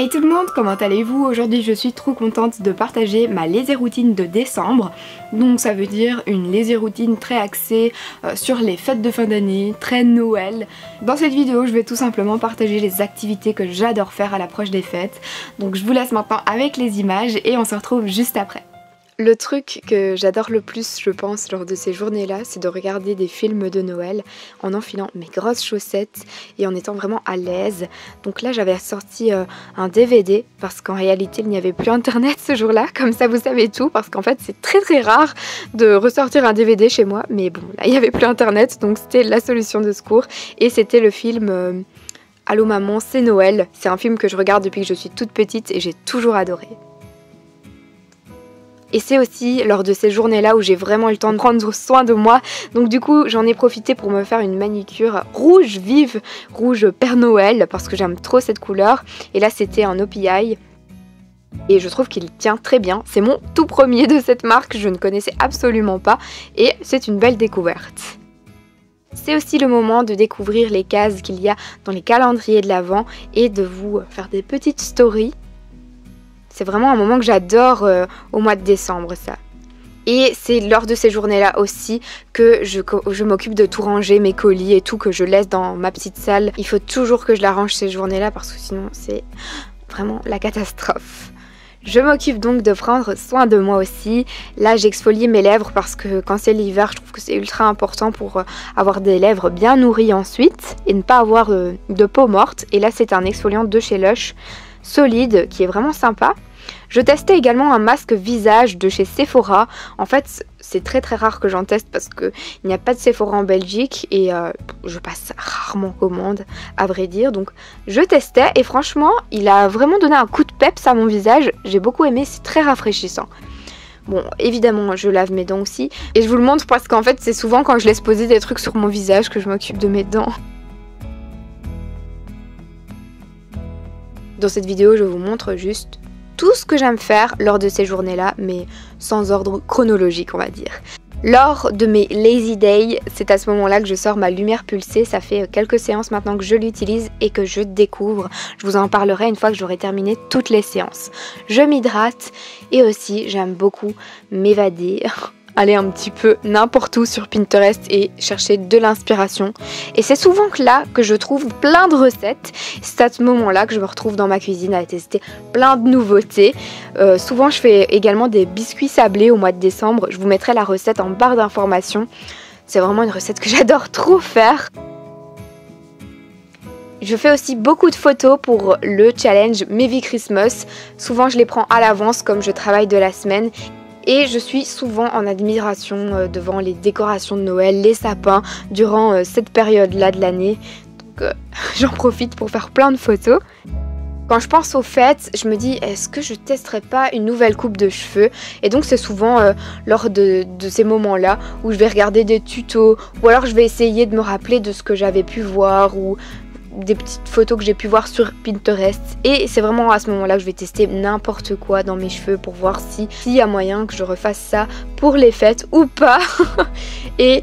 Hey tout le monde, comment allez-vous? Aujourd'hui je suis trop contente de partager ma lazy routine de décembre. Donc ça veut dire une lazy routine très axée sur les fêtes de fin d'année, très Noël. Dans cette vidéo je vais tout simplement partager les activités que j'adore faire à l'approche des fêtes. Donc je vous laisse maintenant avec les images et on se retrouve juste après. Le truc que j'adore le plus, je pense, lors de ces journées-là, c'est de regarder des films de Noël en enfilant mes grosses chaussettes et en étant vraiment à l'aise. Donc là, j'avais sorti un DVD parce qu'en réalité, il n'y avait plus internet ce jour-là. Comme ça, vous savez tout, parce qu'en fait, c'est très rare de ressortir un DVD chez moi. Mais bon, là, il n'y avait plus internet, donc c'était la solution de secours. Et c'était le film Allô maman, c'est Noël. C'est un film que je regarde depuis que je suis toute petite et j'ai toujours adoré. Et c'est aussi lors de ces journées-là où j'ai vraiment eu le temps de prendre soin de moi. Donc du coup, j'en ai profité pour me faire une manicure rouge vive, rouge Père Noël, parce que j'aime trop cette couleur. Et là, c'était un OPI. Et je trouve qu'il tient très bien. C'est mon tout premier de cette marque, je ne connaissais absolument pas. Et c'est une belle découverte. C'est aussi le moment de découvrir les cases qu'il y a dans les calendriers de l'Avent et de vous faire des petites stories. C'est vraiment un moment que j'adore au mois de décembre, ça. Et c'est lors de ces journées-là aussi que je m'occupe de tout ranger, mes colis et tout, que je laisse dans ma petite salle. Il faut toujours que je la range ces journées-là parce que sinon c'est vraiment la catastrophe. Je m'occupe donc de prendre soin de moi aussi. Là, j'exfolie mes lèvres parce que quand c'est l'hiver, je trouve que c'est ultra important pour avoir des lèvres bien nourries ensuite et ne pas avoir de peau morte. Et là, c'est un exfoliant de chez Lush solide qui est vraiment sympa. Je testais également un masque visage de chez Sephora. En fait, c'est très rare que j'en teste parce qu'il n'y a pas de Sephora en Belgique et je passe rarement commande, à vrai dire. Donc je testais et franchement, il a vraiment donné un coup de peps à mon visage. J'ai beaucoup aimé, c'est très rafraîchissant. Bon, évidemment, je lave mes dents aussi. Et je vous le montre parce qu'en fait, c'est souvent quand je laisse poser des trucs sur mon visage que je m'occupe de mes dents. Dans cette vidéo, je vous montre juste tout ce que j'aime faire lors de ces journées-là, mais sans ordre chronologique, on va dire. Lors de mes lazy days, c'est à ce moment-là que je sors ma lumière pulsée. Ça fait quelques séances maintenant que je l'utilise et que je découvre. Je vous en parlerai une fois que j'aurai terminé toutes les séances. Je m'hydrate et aussi j'aime beaucoup m'évader. Aller un petit peu n'importe où sur Pinterest et chercher de l'inspiration. Et c'est souvent là que je trouve plein de recettes. C'est à ce moment-là que je me retrouve dans ma cuisine à tester plein de nouveautés. Souvent je fais également des biscuits sablés au mois de décembre. Je vous mettrai la recette en barre d'informations. C'est vraiment une recette que j'adore trop faire. Je fais aussi beaucoup de photos pour le challenge Maybe Christmas. Souvent je les prends à l'avance comme je travaille de la semaine. Et je suis souvent en admiration devant les décorations de Noël, les sapins, durant cette période-là de l'année. Donc j'en profite pour faire plein de photos. Quand je pense aux fêtes, je me dis, est-ce que je testerais pas une nouvelle coupe de cheveux? Et donc c'est souvent lors de ces moments-là où je vais regarder des tutos, ou alors je vais essayer de me rappeler de ce que j'avais pu voir, ou des petites photos que j'ai pu voir sur Pinterest. Et c'est vraiment à ce moment là que je vais tester n'importe quoi dans mes cheveux pour voir s'il y a moyen que je refasse ça pour les fêtes ou pas. Et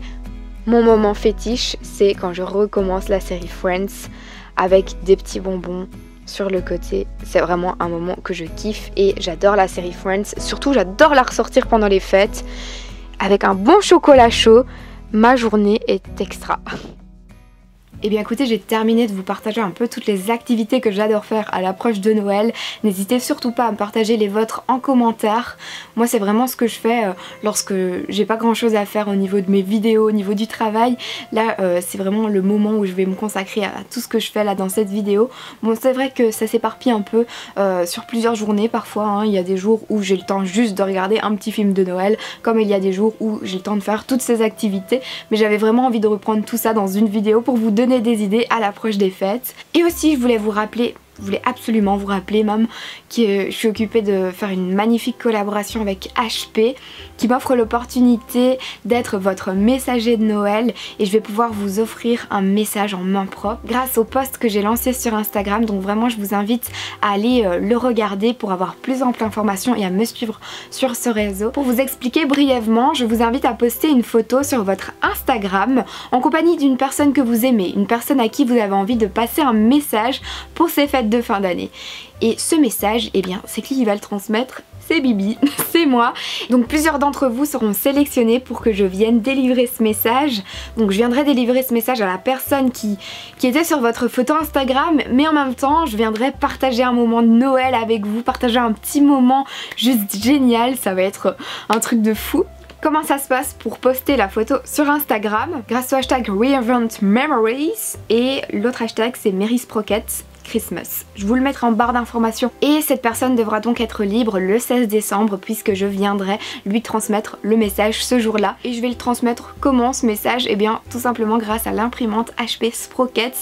mon moment fétiche, c'est quand je recommence la série Friends avec des petits bonbons sur le côté. C'est vraiment un moment que je kiffe et j'adore la série Friends. Surtout j'adore la ressortir pendant les fêtes avec un bon chocolat chaud. Ma journée est extra. Et bien écoutez, j'ai terminé de vous partager un peu toutes les activités que j'adore faire à l'approche de Noël. N'hésitez surtout pas à me partager les vôtres en commentaire. Moi c'est vraiment ce que je fais lorsque j'ai pas grand chose à faire au niveau de mes vidéos, au niveau du travail. Là c'est vraiment le moment où je vais me consacrer à tout ce que je fais là dans cette vidéo. Bon c'est vrai que ça s'éparpille un peu sur plusieurs journées parfois. Hein. Il y a des jours où j'ai le temps juste de regarder un petit film de Noël, comme il y a des jours où j'ai le temps de faire toutes ces activités. Mais j'avais vraiment envie de reprendre tout ça dans une vidéo pour vous donner des idées à l'approche des fêtes. Et aussi je voulais vous rappeler Je voulais absolument vous rappeler même que je suis occupée de faire une magnifique collaboration avec HP qui m'offre l'opportunité d'être votre messager de Noël et je vais pouvoir vous offrir un message en main propre grâce au post que j'ai lancé sur Instagram. Donc vraiment je vous invite à aller le regarder pour avoir plus ample information et à me suivre sur ce réseau. Pour vous expliquer brièvement, je vous invite à poster une photo sur votre Instagram en compagnie d'une personne que vous aimez, une personne à qui vous avez envie de passer un message pour ces fêtes fêtes de fin d'année. Et ce message, eh bien c'est qui va le transmettre? C'est Bibi, c'est moi. Donc plusieurs d'entre vous seront sélectionnés pour que je vienne délivrer ce message. Donc je viendrai délivrer ce message à la personne qui était sur votre photo Instagram, mais en même temps je viendrai partager un moment de Noël avec vous, partager un petit moment juste génial, ça va être un truc de fou. Comment ça se passe pour poster la photo sur Instagram? Grâce au hashtag ReinventMemories et l'autre hashtag c'est MarySprocket Christmas. Je vous le mettrai en barre d'informations et cette personne devra donc être libre le 16 décembre puisque je viendrai lui transmettre le message ce jour-là. Et je vais le transmettre comment ce message? Eh bien tout simplement grâce à l'imprimante HP Sprocket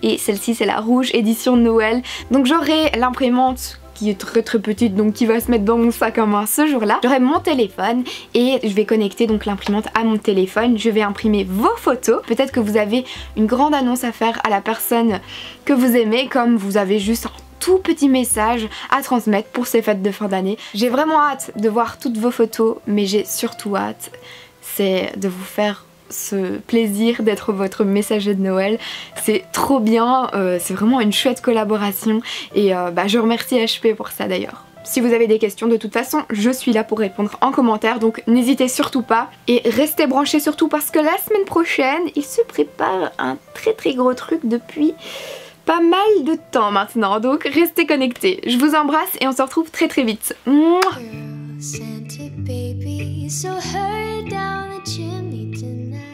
et celle-ci c'est la rouge édition de Noël. Donc j'aurai l'imprimante qui est très petite, donc qui va se mettre dans mon sac à main ce jour-là. J'aurai mon téléphone et je vais connecter donc l'imprimante à mon téléphone. Je vais imprimer vos photos. Peut-être que vous avez une grande annonce à faire à la personne que vous aimez, comme vous avez juste un tout petit message à transmettre pour ces fêtes de fin d'année. J'ai vraiment hâte de voir toutes vos photos, mais j'ai surtout hâte, c'est de vous faire ce plaisir d'être votre messager de Noël. C'est trop bien, c'est vraiment une chouette collaboration et je remercie HP pour ça d'ailleurs. Si vous avez des questions, de toute façon, je suis là pour répondre en commentaire, donc n'hésitez surtout pas. Et restez branchés surtout parce que la semaine prochaine, il se prépare un très gros truc depuis pas mal de temps maintenant, donc restez connectés. Je vous embrasse et on se retrouve très vite. Mouah. Santa baby, so hurry down the chimney tonight.